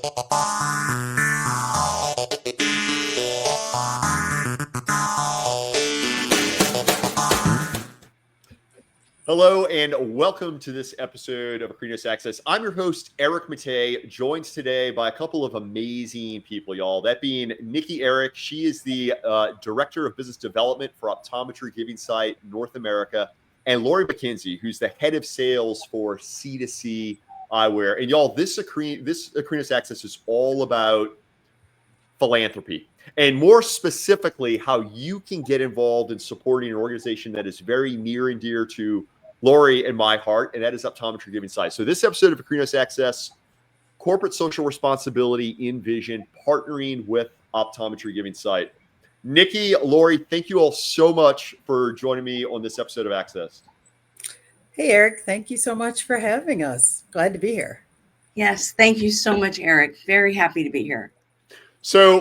Hello and welcome to this episode of Acrinos Access. I'm your host, Eric Matei, joined today by a couple of amazing people, y'all. That being Nikki Eric. She is the Director of Business Development for Optometry Giving Site North America. And Lori McKenzie, who's the Head of Sales for C2C Eyewear. And y'all, this Acrinos Access is all about philanthropy, and more specifically, how you can get involved in supporting an organization that is very near and dear to Lori and my heart, and that is Optometry Giving Site. So this episode of Acrinos Access, corporate social responsibility in vision, partnering with Optometry Giving Site. Nikki, Lori, thank you all so much for joining me on this episode of Access. Hey, Eric, thank you so much for having us. Glad to be here. Yes, thank you so much, Eric. Very happy to be here. So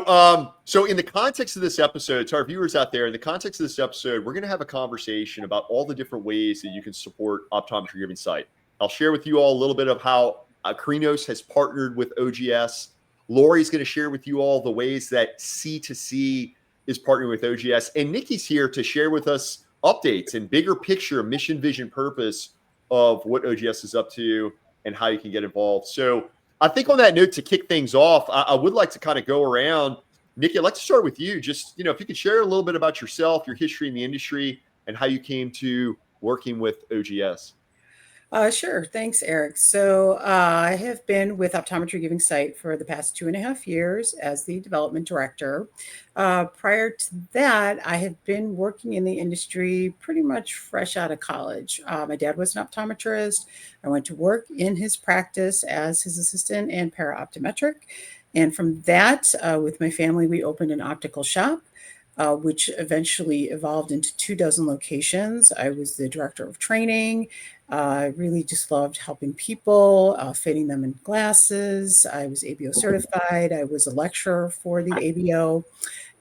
in the context of this episode, to our viewers out there, in the context of this episode, we're going to have a conversation about all the different ways that you can support Optometry Giving Site. I'll share with you all a little bit of how Acrinos has partnered with OGS. Lori's going to share with you all the ways that C2C is partnering with OGS. And Nikki's here to share with us updates and bigger picture, mission, vision, purpose of what OGS is up to and how you can get involved. So I think on that note, to kick things off, I would like to kind of go around. Nikki, I'd like to start with you. Just, if you could share a little bit about yourself, your history in the industry, and how you came to working with OGS. Sure. Thanks, Eric. So I have been with Optometry Giving Site for the past 2.5 years as the development director. Prior to that, I have been working in the industry pretty much fresh out of college. My dad was an optometrist. I went to work in his practice as his assistant and para-optometric. And from that, with my family, we opened an optical shop, which eventually evolved into 24 locations. I was the director of training. I really just loved helping people, fitting them in glasses. I was ABO certified. I was a lecturer for the ABO.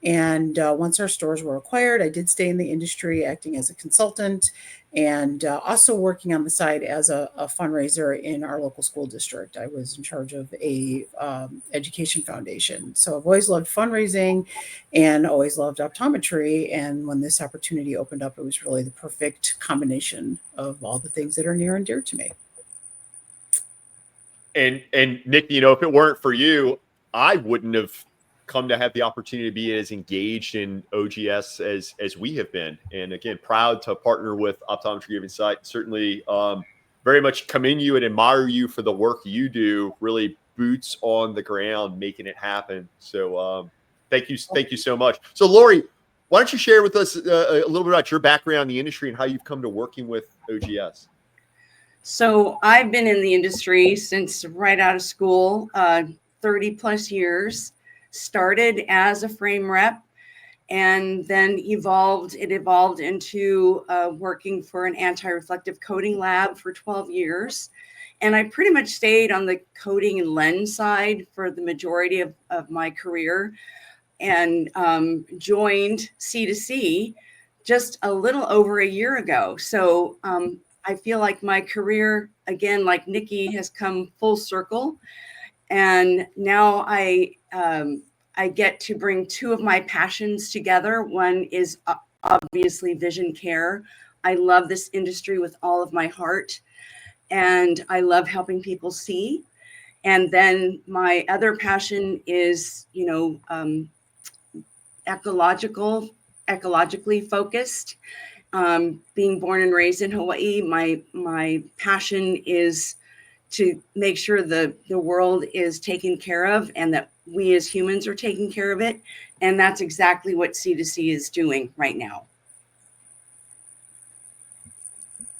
And once our stores were acquired, I did stay in the industry acting as a consultant and also working on the side as a fundraiser in our local school district. I was in charge of a education foundation. So I've always loved fundraising and always loved optometry. And when this opportunity opened up, it was really the perfect combination of all the things that are near and dear to me. And Nick, if it weren't for you, I wouldn't have come to have the opportunity to be as engaged in OGS as we have been. And again, proud to partner with Optometry Giving Site. Certainly very much commend you and admire you for the work you do, really boots on the ground, making it happen. So thank you so much. So Lori, why don't you share with us a little bit about your background in the industry and how you've come to working with OGS? So I've been in the industry since right out of school, 30 plus years. Started as a frame rep and then evolved into working for an anti-reflective coating lab for 12 years. And I pretty much stayed on the coating and lens side for the majority of my career, and joined C2C just a little over a year ago. So I feel like my career, again, like Nikki, has come full circle. And now I get to bring two of my passions together. One is obviously vision care. I love this industry with all of my heart, and I love helping people see. And then my other passion is, ecologically focused. Being born and raised in Hawaii, my passion is to make sure the world is taken care of and that we as humans are taking care of it. And that's exactly what C2C is doing right now.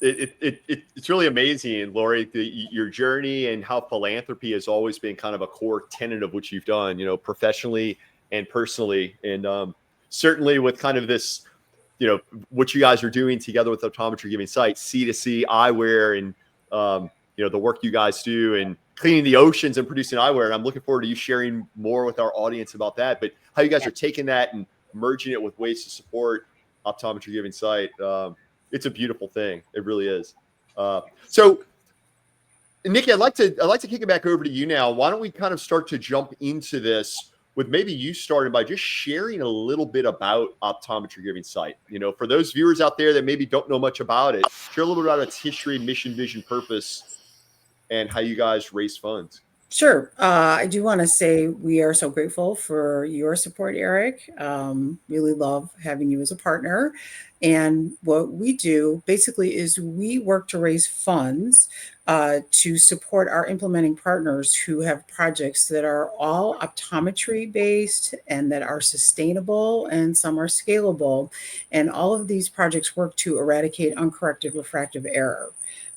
It's really amazing, Lori, your journey and how philanthropy has always been kind of a core tenet of what you've done, professionally and personally. And certainly with kind of this, what you guys are doing together with Optometry Giving Site, C2C eyewear, and the work you guys do and cleaning the oceans and producing eyewear. And I'm looking forward to you sharing more with our audience about that, but how you guys are taking that and merging it with ways to support Optometry Giving Site. It's a beautiful thing. It really is. So Nikki, I'd like to kick it back over to you now. Why don't we kind of start to jump into this with maybe you starting by just sharing a little bit about Optometry Giving Sight. For those viewers out there that maybe don't know much about it, share a little bit about its history, mission, vision, purpose, and how you guys raise funds. Sure. I do want to say we are so grateful for your support, Eric. Really love having you as a partner. And what we do basically is we work to raise funds to support our implementing partners who have projects that are all optometry based and that are sustainable, and some are scalable. And all of these projects work to eradicate uncorrected refractive error.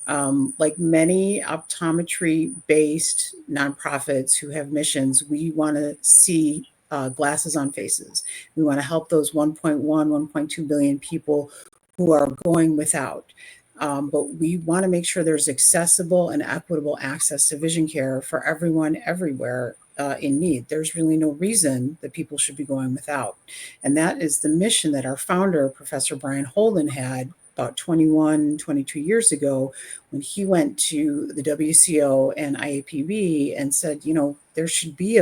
Like many optometry based nonprofits who have missions, we want to see glasses on faces. We want to help those 1.1, 1.2 billion people who are going without. But we want to make sure there's accessible and equitable access to vision care for everyone, everywhere in need. There's really no reason that people should be going without. And that is the mission that our founder, Professor Brian Holden, had about 21, 22 years ago when he went to the WCO and IAPB and said, there should be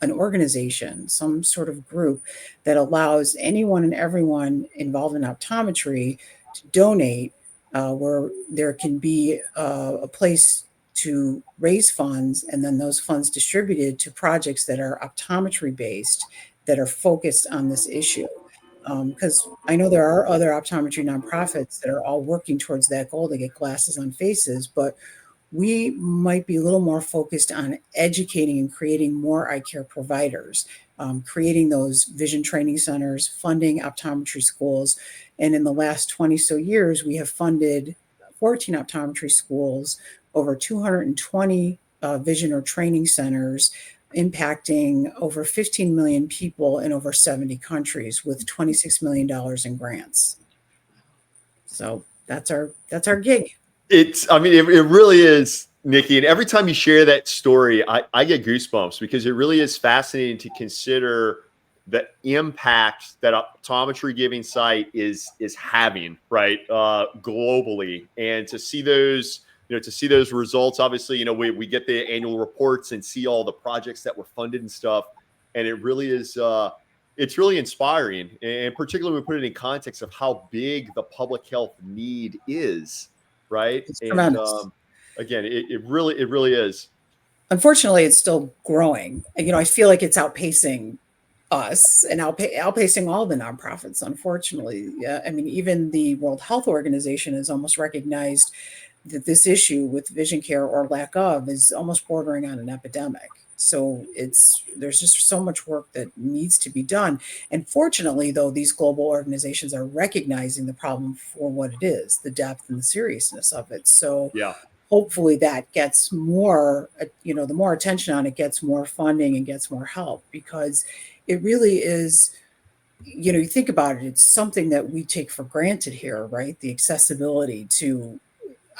an organization, some sort of group that allows anyone and everyone involved in optometry to donate, where there can be a place to raise funds, and then those funds distributed to projects that are optometry based, that are focused on this issue. Because I know there are other optometry nonprofits that are all working towards that goal to get glasses on faces, but we might be a little more focused on educating and creating more eye care providers, creating those vision training centers, funding optometry schools. And in the last 20 so years, we have funded 14 optometry schools, over 220 vision or training centers, impacting over 15 million people in over 70 countries with $26 million in grants. So that's our gig. It really is, Nikki. And every time you share that story, I get goosebumps, because it really is fascinating to consider the impact that Optometry Giving Sight is having, right, globally, and to see those results. Obviously, we get the annual reports and see all the projects that were funded and stuff, and it really is it's really inspiring, and particularly when we put it in context of how big the public health need is, right? It's And tremendous. again, it really is. Unfortunately, it's still growing. I feel like it's outpacing us and outpacing all the nonprofits, unfortunately. Even the World Health Organization has almost recognized that this issue with vision care, or lack of, is almost bordering on an epidemic. So there's just so much work that needs to be done. And fortunately, though, these global organizations are recognizing the problem for what it is, the depth and the seriousness of it. So Yeah. hopefully that gets more, the more attention on it, gets more funding and gets more help, because it really is, you think about it, it's something that we take for granted here, right? The accessibility to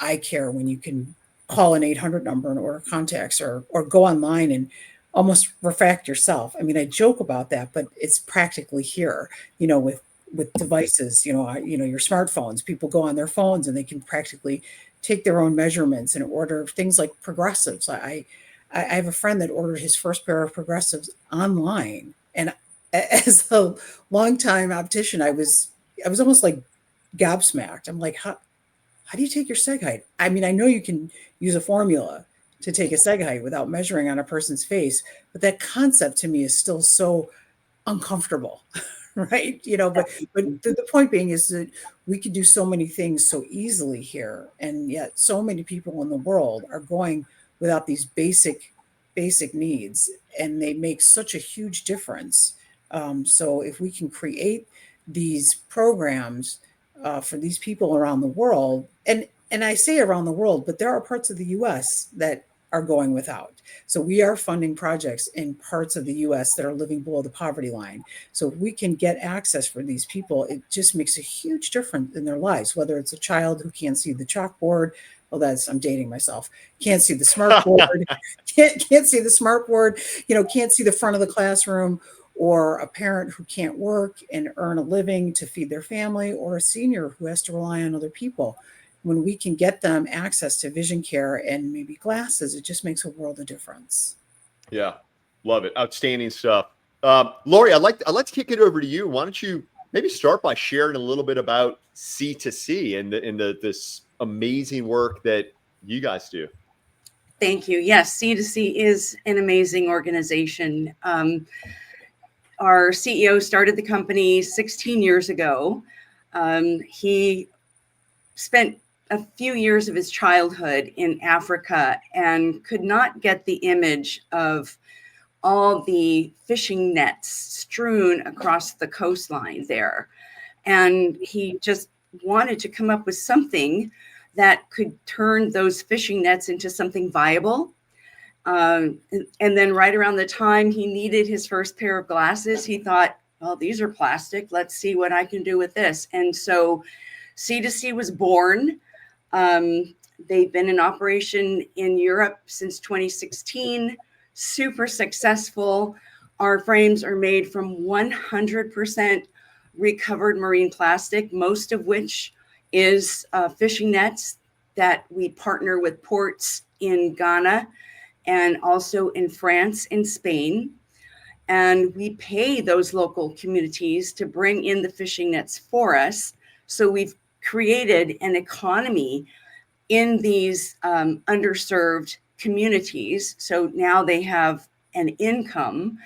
eye care, when you can call an 800 number and order contacts, or go online and almost refract yourself. I joke about that, but it's practically here, with devices, your smartphones. People go on their phones and they can practically take their own measurements and order things like progressives. I have a friend that ordered his first pair of progressives online, and as a longtime optician, I was almost like gobsmacked. I'm like, how do you take your seg height? I know you can use a formula to take a seg height without measuring on a person's face, but that concept to me is still so uncomfortable, right? But the point being is that we can do so many things so easily here, and yet so many people in the world are going without these basic needs, and they make such a huge difference. So if we can create these programs for these people around the world, and I say around the world, but there are parts of the U.S. that are going without. So we are funding projects in parts of the U.S. that are living below the poverty line. So if we can get access for these people, it just makes a huge difference in their lives, whether it's a child who can't see the chalkboard. Well, I'm dating myself. Can't see the smartboard, can't see the smartboard, can't see the front of the classroom, or a parent who can't work and earn a living to feed their family, or a senior who has to rely on other people. when we can get them access to vision care and maybe glasses, it just makes a world of difference. Yeah, love it. Outstanding stuff. Lori, I'd like to kick it over to you. Why don't you maybe start by sharing a little bit about C2C and this amazing work that you guys do. Thank you. Yes, C2C is an amazing organization. Our CEO started the company 16 years ago. He spent a few years of his childhood in Africa and could not get the image of all the fishing nets strewn across the coastline there. And he just wanted to come up with something that could turn those fishing nets into something viable. And then right around the time he needed his first pair of glasses, he thought, well, these are plastic. Let's see what I can do with this. And so C2C was born. They've been in operation in Europe since 2016, super successful. Our frames are made from 100% recovered marine plastic, most of which is fishing nets that we partner with ports in Ghana and also in France and Spain. And we pay those local communities to bring in the fishing nets for us. So we've created an economy in these underserved communities. So now they have an income,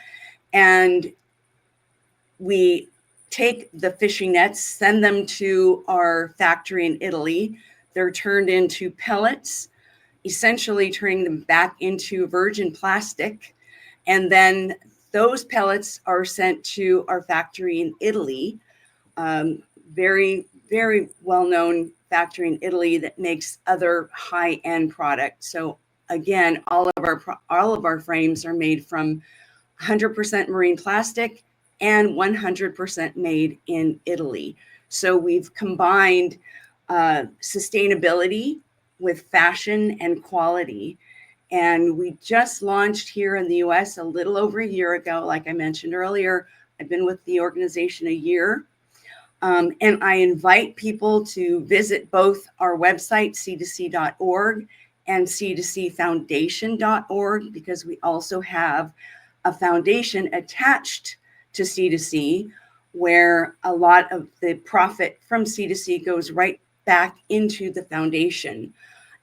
and we take the fishing nets, send them to our factory in Italy. They're turned into pellets, essentially turning them back into virgin plastic. And then those pellets are sent to our factory in Italy. Very, very well-known factory in Italy that makes other high-end products. So again, all of our frames are made from 100% marine plastic and 100% made in Italy. So we've combined sustainability with fashion and quality. And we just launched here in the US a little over a year ago. Like I mentioned earlier, I've been with the organization a year. And I invite people to visit both our website, c2c.org, and c2cfoundation.org, because we also have a foundation attached to C2C, where a lot of the profit from C2C goes right back into the foundation.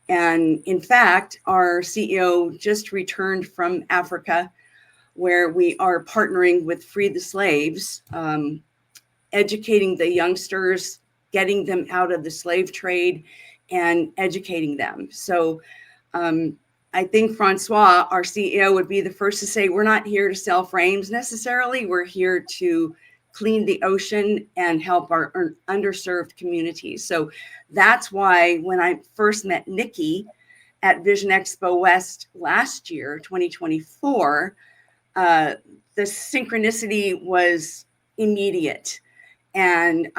And in fact, our CEO just returned from Africa, where we are partnering with Free the Slaves, educating the youngsters, getting them out of the slave trade, and educating them. So I think Francois, our CEO, would be the first to say, we're not here to sell frames necessarily. We're here to clean the ocean and help our underserved communities. So that's why when I first met Nikki at Vision Expo West last year, 2024, the synchronicity was immediate. And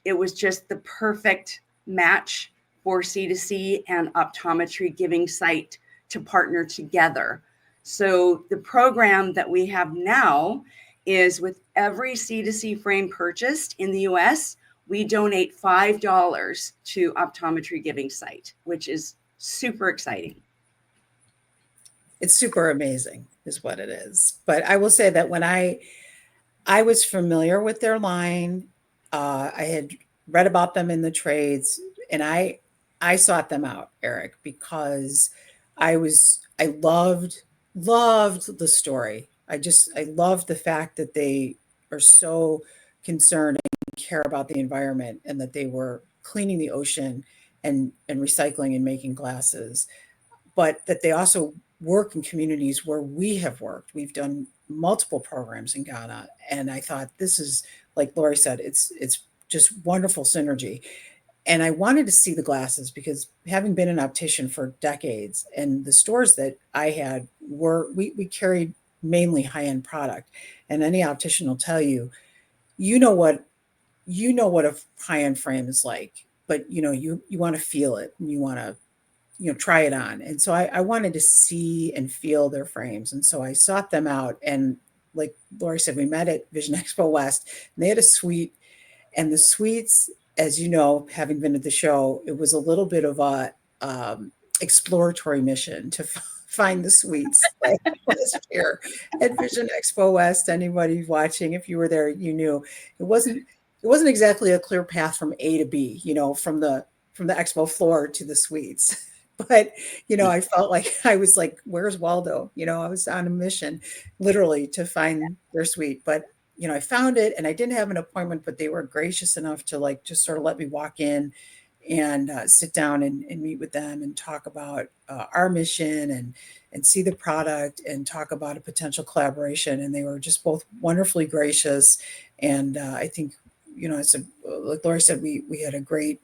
it was just the perfect match for C2C and Optometry Giving Sight to partner together. So the program that we have now is, with every C2C frame purchased in the US, we donate $5 to Optometry Giving Sight, which is super exciting. It's super amazing is what it is. But I will say that when I was familiar with their line, I had read about them in the trades, and I sought them out, Eric, because I loved the story. I loved the fact that they are so concerned and care about the environment, and that they were cleaning the ocean and recycling and making glasses, but that they also work in communities where we have worked. We've done multiple programs in Ghana, and I thought, this is, like Lori said, it's just wonderful synergy. And I wanted to see the glasses, because having been an optician for decades, and the stores that I had we carried mainly high-end product, and any optician will tell you, you know what a high-end frame is like, but you want to feel it, and you want to try it on. And so I wanted to see and feel their frames. And so I sought them out. And like Lori said, we met at Vision Expo West, and they had a suite, and the suites as you know, having been at the show, it was a little bit of a exploratory mission to find the sweets. Like last year at Vision Expo West, anybody watching, if you were there, you knew it wasn't exactly a clear path from A to B, from the expo floor to the suites. But I felt like I was like, where's Waldo? I was on a mission literally to find their suite. But I found it and I didn't have an appointment, but they were gracious enough to like just sort of let me walk in and sit down and meet with them and talk about our mission and see the product and talk about a potential collaboration. And they were just both wonderfully gracious. And I think, like Lori said, we had a great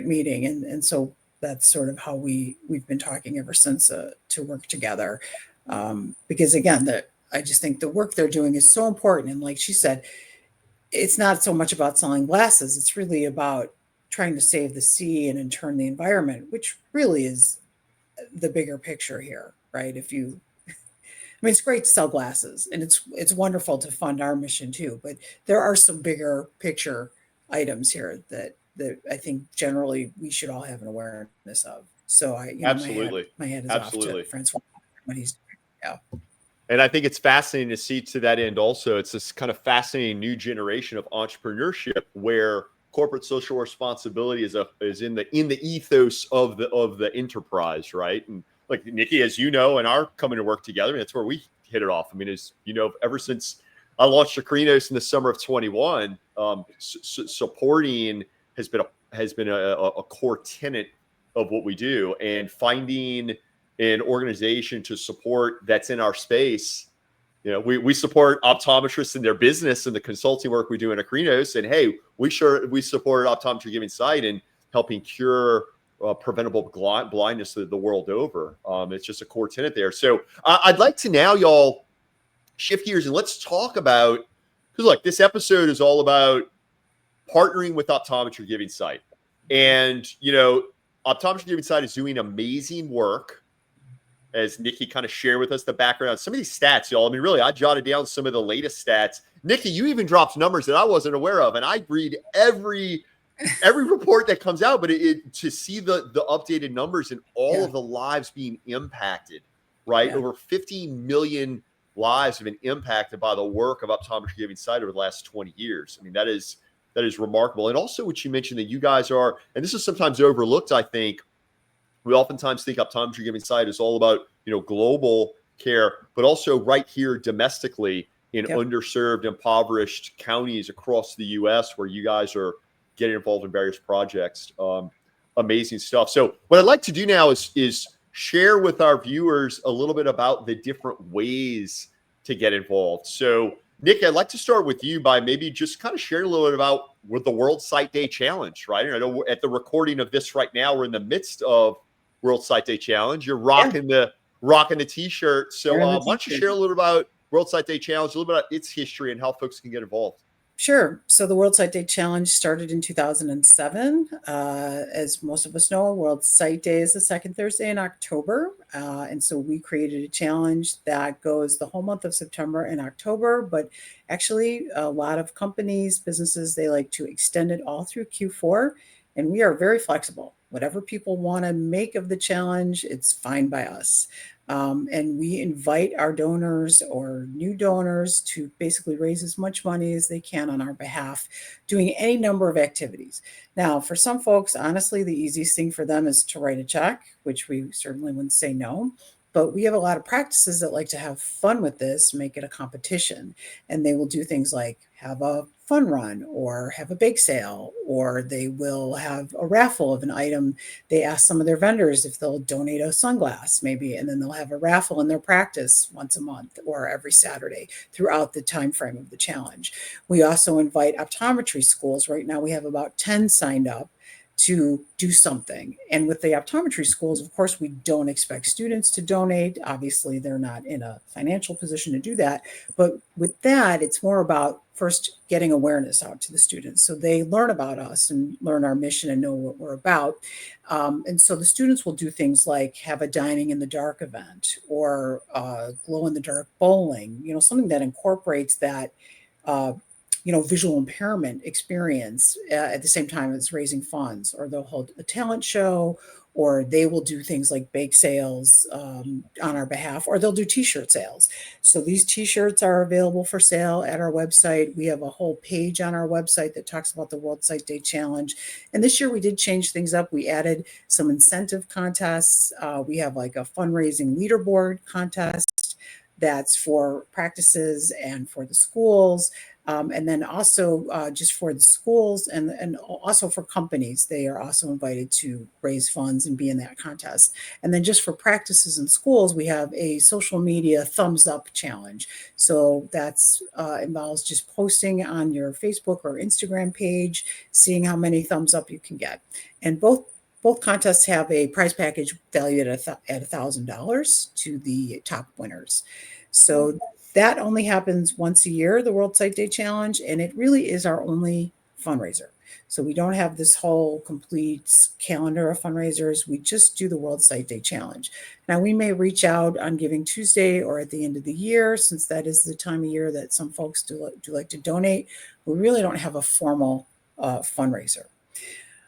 meeting, and so that's sort of how we've been talking ever since to work together. Because again, I just think the work they're doing is so important. And like she said, it's not so much about selling glasses. It's really about trying to save the sea and in turn the environment, which really is the bigger picture here, right? It's great to sell glasses and it's wonderful to fund our mission too, but there are some bigger picture items here that I think generally we should all have an awareness of. So Absolutely. my head is Absolutely. off to Francois when he's doing. Yeah. And I think it's fascinating to see to that end also. It's this kind of fascinating new generation of entrepreneurship where corporate social responsibility is in the ethos of the enterprise, right? And like Nikki, as you know, and our coming to work together, that's where we hit it off. I mean, as you know, ever since I launched Acrinos in the summer of 21, supporting has been a core tenet of what we do, and finding an organization to support that's in our space. We support optometrists in their business and the consulting work we do in Acrinos. And hey, we support Optometry Giving Sight in helping cure preventable blindness the world over. It's just a core tenet there. So I'd like to now, y'all, shift gears and let's talk about, because look, this episode is all about partnering with Optometry Giving Sight. And, Optometry Giving Sight is doing amazing work, as Nikki kind of shared with us the background. Some of these stats, y'all, I mean, really, I jotted down some of the latest stats. Nikki, you even dropped numbers that I wasn't aware of. And I read every report that comes out, but to see the updated numbers and all of the lives being impacted, right? Yeah. Over 15 million lives have been impacted by the work of Optometry Giving Sight over the last 20 years. I mean, that is remarkable. And also what you mentioned that you guys are, and this is sometimes overlooked, I think, we oftentimes think Optometry Giving Sight is all about, global care, but also right here domestically in underserved, impoverished counties across the U.S. where you guys are getting involved in various projects. Amazing stuff. So what I'd like to do now is share with our viewers a little bit about the different ways to get involved. So Nick, I'd like to start with you by maybe just kind of sharing a little bit about with the World Sight Day Challenge, right? And I know at the recording of this right now, we're in the midst of World Sight Day Challenge. You're rocking the t-shirt. So why don't you share a little about World Sight Day Challenge, a little bit about its history and how folks can get involved? Sure. So the World Sight Day Challenge started in 2007. As most of us know, World Sight Day is the second Thursday in October. And so we created a challenge that goes the whole month of September and October. But actually, a lot of companies, businesses, they like to extend it all through Q4. And we are very flexible. Whatever people want to make of the challenge, it's fine by us. And we invite our donors or new donors to basically raise as much money as they can on our behalf, doing any number of activities. Now, for some folks, honestly, the easiest thing for them is to write a check, which we certainly wouldn't say no. But we have a lot of practices that like to have fun with this, make it a competition. And they will do things like have a fun run or have a bake sale, or they will have a raffle of an item. They ask some of their vendors if they'll donate a sunglass maybe, and then they'll have a raffle in their practice once a month or every Saturday throughout the time frame of the challenge. We also invite optometry schools. Right now we have about 10 signed up to do something. And with the optometry schools, of course, we don't expect students to donate. Obviously, they're not in a financial position to do that. But with that, it's more about first getting awareness out to the students so they learn about us and learn our mission and know what we're about. And so the students will do things like have a dining in the dark event or glow in the dark bowling, something that incorporates that visual impairment experience at the same time as raising funds, or they'll hold a talent show, or they will do things like bake sales on our behalf, or they'll do t-shirt sales. So these t-shirts are available for sale at our website. We have a whole page on our website that talks about the World Sight Day Challenge. And this year we did change things up. We added some incentive contests. We have like a fundraising leaderboard contest that's for practices and for the schools. And then also just for the schools and also for companies, they are also invited to raise funds and be in that contest. And then just for practices in schools, we have a social media thumbs up challenge. So that's involves just posting on your Facebook or Instagram page, seeing how many thumbs up you can get. And both contests have a prize package valued at $1,000 to the top winners. So that only happens once a year, the World Sight Day Challenge, and it really is our only fundraiser. So we don't have this whole complete calendar of fundraisers. We just do the World Sight Day Challenge. Now, we may reach out on Giving Tuesday or at the end of the year, since that is the time of year that some folks do like to donate. We really don't have a formal fundraiser.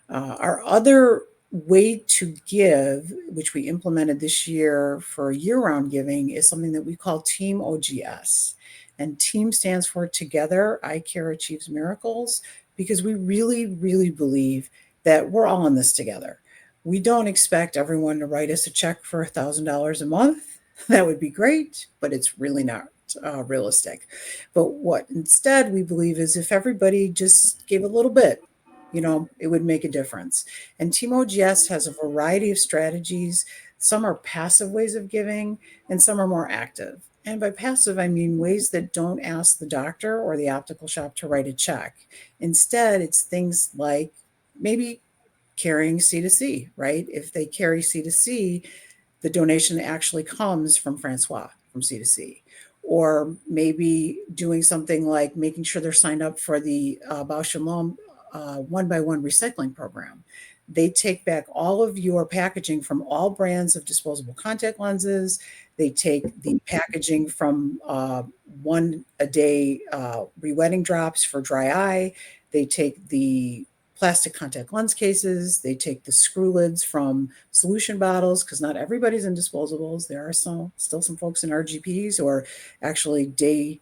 Our other way to give, which we implemented this year for year-round giving, is something that we call Team OGS. And TEAM stands for Together Eye Care Achieves Miracles, because we really, really believe that we're all in this together. We don't expect everyone to write us a check for $1,000 a month. That would be great, but it's really not realistic. But what instead we believe is if everybody just gave a little bit, it would make a difference. And Team OGS has a variety of strategies. Some are passive ways of giving, and some are more active. And by passive, I mean ways that don't ask the doctor or the optical shop to write a check. Instead, it's things like maybe carrying C2C, right? If they carry C2C, the donation actually comes from Francois from C2C. Or maybe doing something like making sure they're signed up for the Bausch & Lomb one-by-one recycling program. They take back all of your packaging from all brands of disposable contact lenses. They take the packaging from one a day re-wetting drops for dry eye. They take the plastic contact lens cases. They take the screw lids from solution bottles, because not everybody's in disposables. There are still some folks in RGPs or actually daily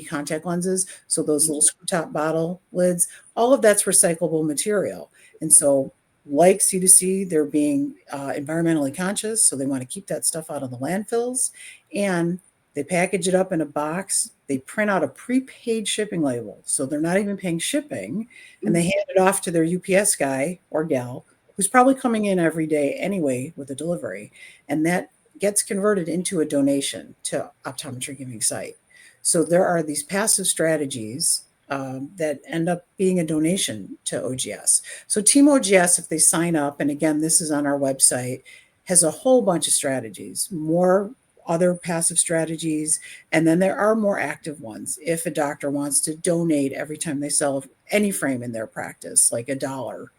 contact lenses. So those little screw top bottle lids, all of that's recyclable material. And so like C2C, they're being environmentally conscious. So they want to keep that stuff out of the landfills, and they package it up in a box. They print out a prepaid shipping label. So they're not even paying shipping, and they hand it off to their UPS guy or gal who's probably coming in every day anyway with a delivery. And that gets converted into a donation to Optometry Giving Sight. So there are these passive strategies that end up being a donation to OGS. So Team OGS, if they sign up, and again, this is on our website, has a whole bunch of strategies, more other passive strategies, and then there are more active ones. If a doctor wants to donate every time they sell any frame in their practice, like $1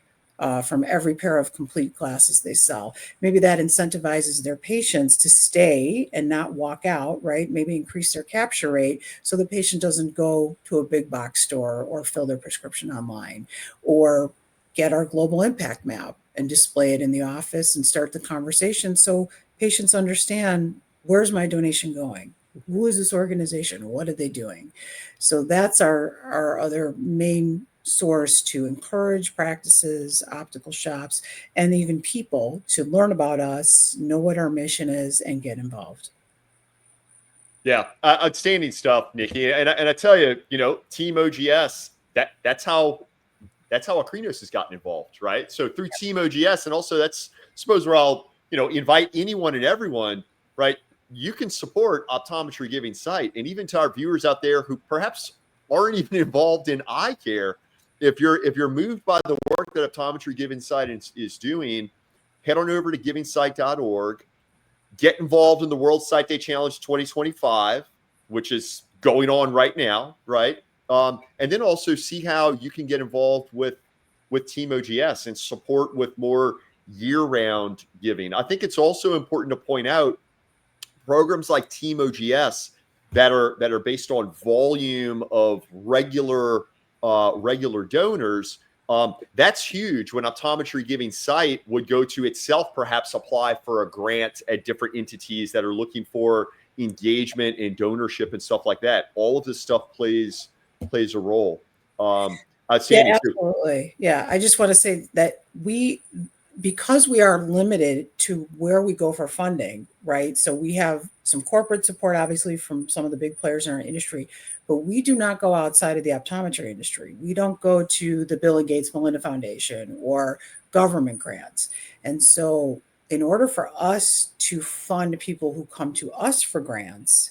from every pair of complete glasses they sell. Maybe that incentivizes their patients to stay and not walk out, right? Maybe increase their capture rate so the patient doesn't go to a big box store or fill their prescription online, or get our global impact map and display it in the office and start the conversation so patients understand, where's my donation going? Who is this organization? What are they doing? So that's our other main source to encourage practices, optical shops, and even people to learn about us, know what our mission is, and get involved. Yeah, outstanding stuff, Nikki. And I tell you, Team OGS, that's how Acrinos has gotten involved, right? So through Team OGS, and also that's, suppose where I'll invite anyone and everyone, right? You can support Optometry Giving Sight, and even to our viewers out there who perhaps aren't even involved in eye care, if you're moved by the work that Optometry Giving Sight is doing, head on over to givingsight.org. Get involved in the World Sight Day Challenge 2025, which is going on right now, right? And then also see how you can get involved with Team OGS and support with more year-round giving. I think it's also important to point out programs like Team OGS that are based on volume of regular donors. That's huge. When Optometry Giving Sight would go to itself perhaps apply for a grant at different entities that are looking for engagement and donorship and stuff like that. All of this stuff plays a role. Sandy, Yeah, absolutely. Yeah, I just want to say that because we are limited to where we go for funding, right? So we have some corporate support, obviously, from some of the big players in our industry, but we do not go outside of the optometry industry. We don't go to the Bill and Gates Melinda Foundation or government grants. And so in order for us to fund people who come to us for grants,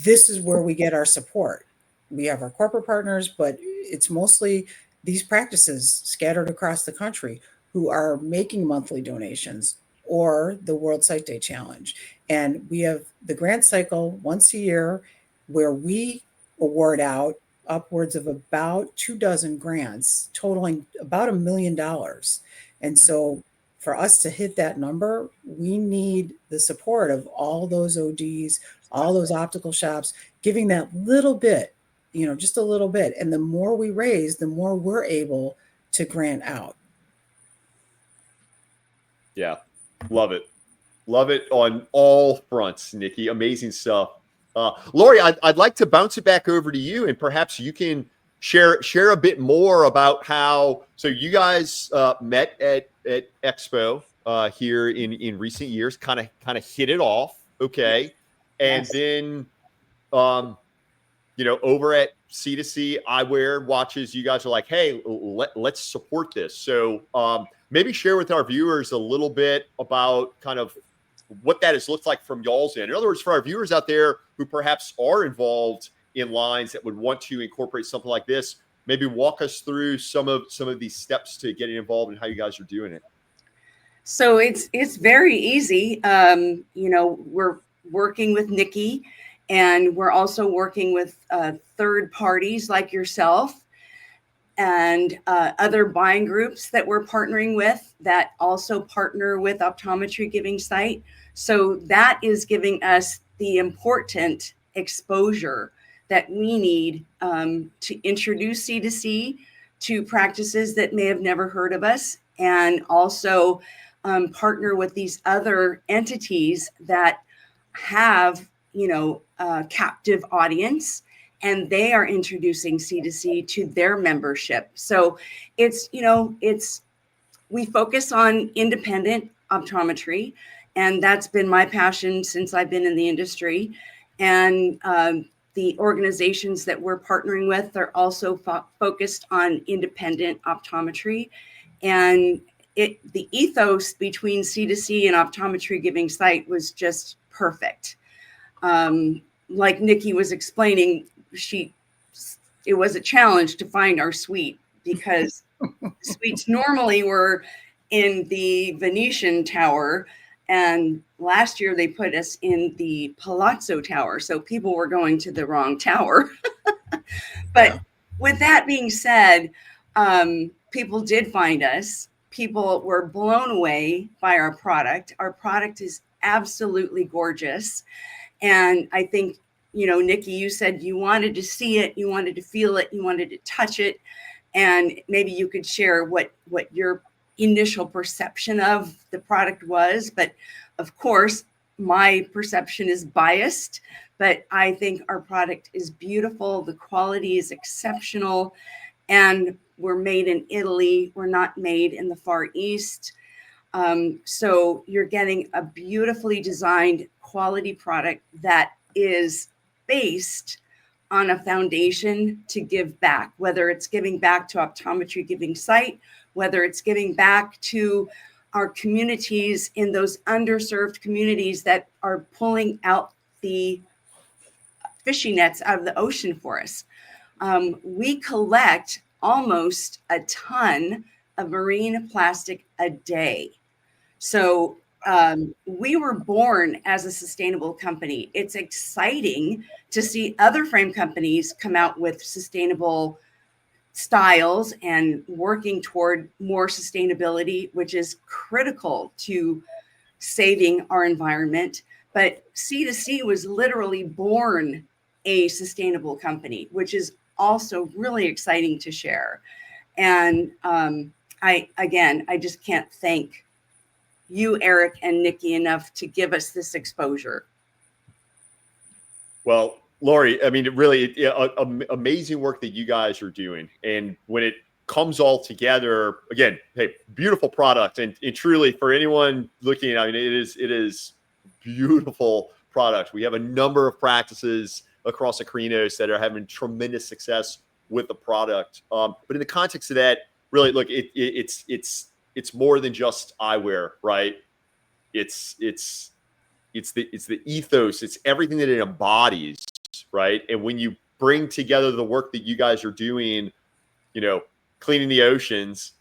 this is where we get our support. We have our corporate partners, but it's mostly these practices scattered across the country who are making monthly donations or the World Sight Day Challenge. And we have the grant cycle once a year where we award out upwards of about 24 grants totaling about $1 million. And so for us to hit that number, we need the support of all those ODs, all those optical shops, giving that little bit, just a little bit. And the more we raise, the more we're able to grant out. Yeah, love it. Love it on all fronts, Nikki. Amazing stuff. Lori, I'd like to bounce it back over to you, and perhaps you can share a bit more about how. So you guys met at Expo here in recent years, kind of hit it off, okay, and Yes. then over at C2C Eyewear Watches, you guys are like, hey, let's support this. So maybe share with our viewers a little bit about kind of what that has looked like from y'all's end. In other words, for our viewers out there who perhaps are involved in lines that would want to incorporate something like this, maybe walk us through some of these steps to getting involved and how you guys are doing it. So it's very easy. We're working with Nikki, and we're also working with third parties like yourself and other buying groups that we're partnering with that also partner with Optometry Giving Sight. So that is giving us the important exposure that we need to introduce C2C to practices that may have never heard of us, and also partner with these other entities that have, captive audience, and they are introducing C2C to their membership. So we focus on independent optometry, and that's been my passion since I've been in the industry. And the organizations that we're partnering with are also focused on independent optometry. And the ethos between C2C and Optometry Giving Sight was just perfect. Like Nikki was explaining, it was a challenge to find our suite because suites normally were in the Venetian Tower, and last year they put us in the Palazzo Tower, so people were going to the wrong tower. But with that being said, people did find us. People were blown away by our product. Our product is absolutely gorgeous. And I think, Nikki, you said you wanted to see it, you wanted to feel it, you wanted to touch it. And maybe you could share what your initial perception of the product was. But of course, my perception is biased, but I think our product is beautiful. The quality is exceptional. And we're made in Italy. We're not made in the Far East. So you're getting a beautifully designed quality product that is based on a foundation to give back, whether it's giving back to Optometry Giving Sight, whether it's giving back to our communities in those underserved communities that are pulling out the fishing nets out of the ocean for us. We collect almost a ton of marine plastic a day. So we were born as a sustainable company. It's exciting to see other frame companies come out with sustainable styles and working toward more sustainability, which is critical to saving our environment. but C2C was literally born a sustainable company, which is also really exciting to share. And I just can't thank you, Eric and Nikki, enough to give us this exposure. Well, Lori, I mean, really amazing work that you guys are doing. And when it comes all together, again, hey, beautiful product. And truly, for anyone looking, I mean, it is beautiful product. We have a number of practices across Acrinos that are having tremendous success with the product. But in the context of that, really, look, it's more than just eyewear, right? It's the ethos. It's everything that it embodies, right? And when you bring together the work that you guys are doing, cleaning the oceans,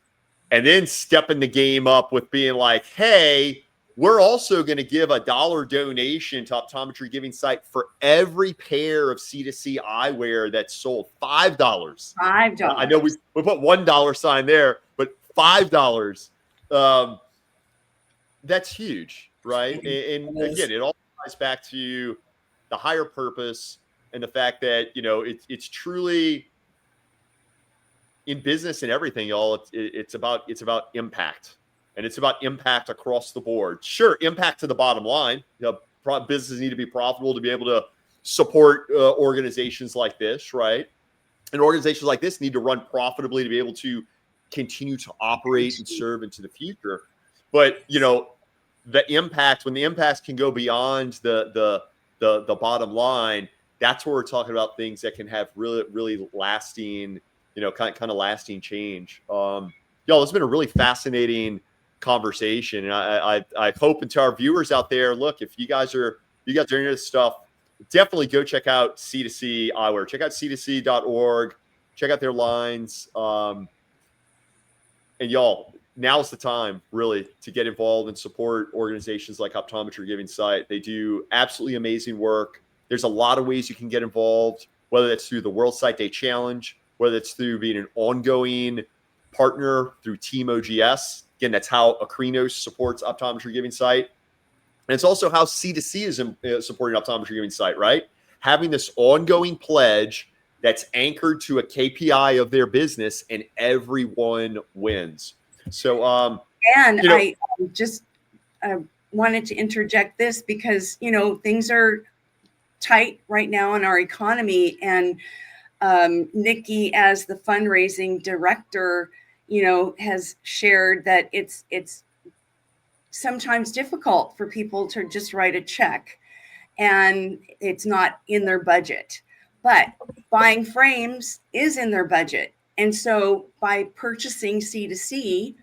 and then stepping the game up with being like, hey, we're also going to give $1 donation to Optometry Giving Site for every pair of C2C eyewear that's sold. $5. $5. I know we put $1 sign there, but $5. That's huge, right? And again, it all ties back to the higher purpose and the fact that it's truly in business and everything, y'all. It's about impact, and it's about impact across the board. Sure, impact to the bottom line. Businesses need to be profitable to be able to support organizations like this, right? And organizations like this need to run profitably to be able to continue to operate and serve into the future. But the impact, when the impacts can go beyond the bottom line, that's where we're talking about things that can have really lasting, kind of lasting change. Y'all, it's been a really fascinating conversation, and I hope, and to our viewers out there, look, if you guys are into this stuff, definitely go check out C2C eyewear. Check out c2c.org. Check out their lines. And y'all, now's the time really to get involved and support organizations like Optometry Giving Site. They do absolutely amazing work. There's a lot of ways you can get involved, whether that's through the World Sight Day Challenge, whether it's through being an ongoing partner through Team OGS. Again, that's how Acrinos supports Optometry Giving Site. And it's also how C2C is supporting Optometry Giving Site, right? Having this ongoing pledge that's anchored to a KPI of their business, and everyone wins. So, I just wanted to interject this because, things are tight right now in our economy. And Nikki, as the fundraising director, has shared that it's sometimes difficult for people to just write a check, and it's not in their budget. But buying frames is in their budget. And so by purchasing C2C,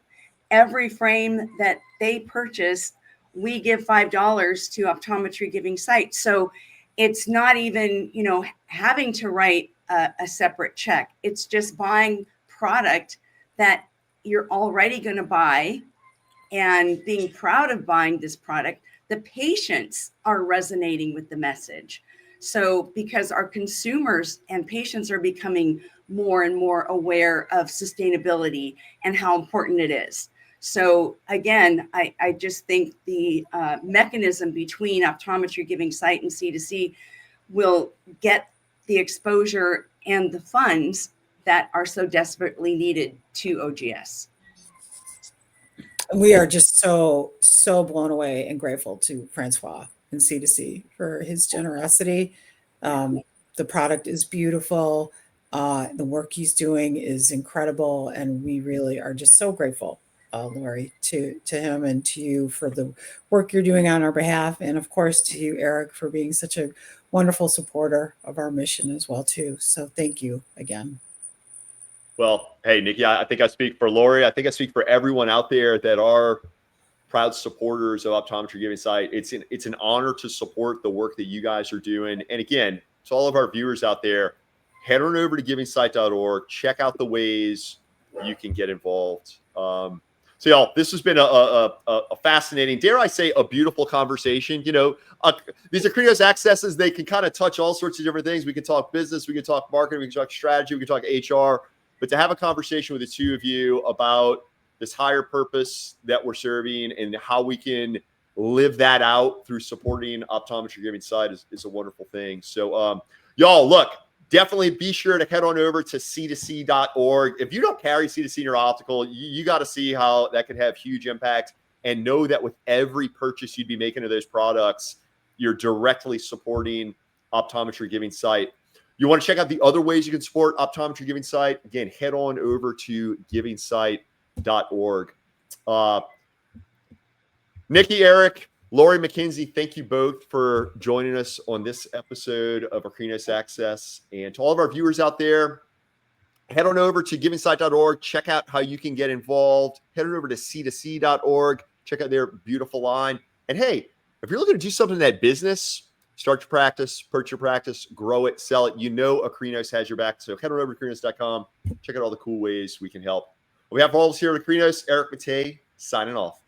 every frame that they purchase, we give $5 to Optometry Giving Site. So it's not even, having to write a separate check. It's just buying product that you're already going to buy and being proud of buying this product. The patients are resonating with the message. So because our consumers and patients are becoming more and more aware of sustainability and how important it is. So again, I just think the mechanism between Optometry Giving Site and C2C will get the exposure and the funds that are so desperately needed to OGS. We are just so blown away and grateful to Francois and C2C for his generosity. The product is beautiful. The work he's doing is incredible. And we really are just so grateful, Lori, to him and to you for the work you're doing on our behalf. And of course, to you, Eric, for being such a wonderful supporter of our mission as well, too. So thank you again. Well, hey, Nikki, I think I speak for Lori. I think I speak for everyone out there that are proud supporters of Optometry Giving Site. It's an honor to support the work that you guys are doing. And again, to all of our viewers out there, head on over to givingsite.org. Check out the ways you can get involved. So, y'all, this has been a fascinating, dare I say, a beautiful conversation. These Acrinos accesses, they can kind of touch all sorts of different things. We can talk business, we can talk marketing, we can talk strategy, we can talk HR. But to have a conversation with the two of you about this higher purpose that we're serving and how we can live that out through supporting Optometry Giving Sight is a wonderful thing. So y'all, look, definitely be sure to head on over to c2c.org. If you don't carry C2C in your optical, you got to see how that could have huge impact, and know that with every purchase you'd be making of those products, you're directly supporting Optometry Giving Sight. You want to check out the other ways you can support Optometry Giving Sight? Again, head on over to givingsight.org. Nikki, Eric, Lori McKenzie, thank you both for joining us on this episode of Acrinos Access. And to all of our viewers out there, head on over to givingsight.org. Check out how you can get involved. Head on over to c2c.org. Check out their beautiful line. And hey, if you're looking to do something in that business, start your practice, purchase your practice, grow it, sell it, you know Acrinos has your back. So head on over to acrinos.com. Check out all the cool ways we can help. On behalf of all of us here at Acrinos, Eric Matei signing off.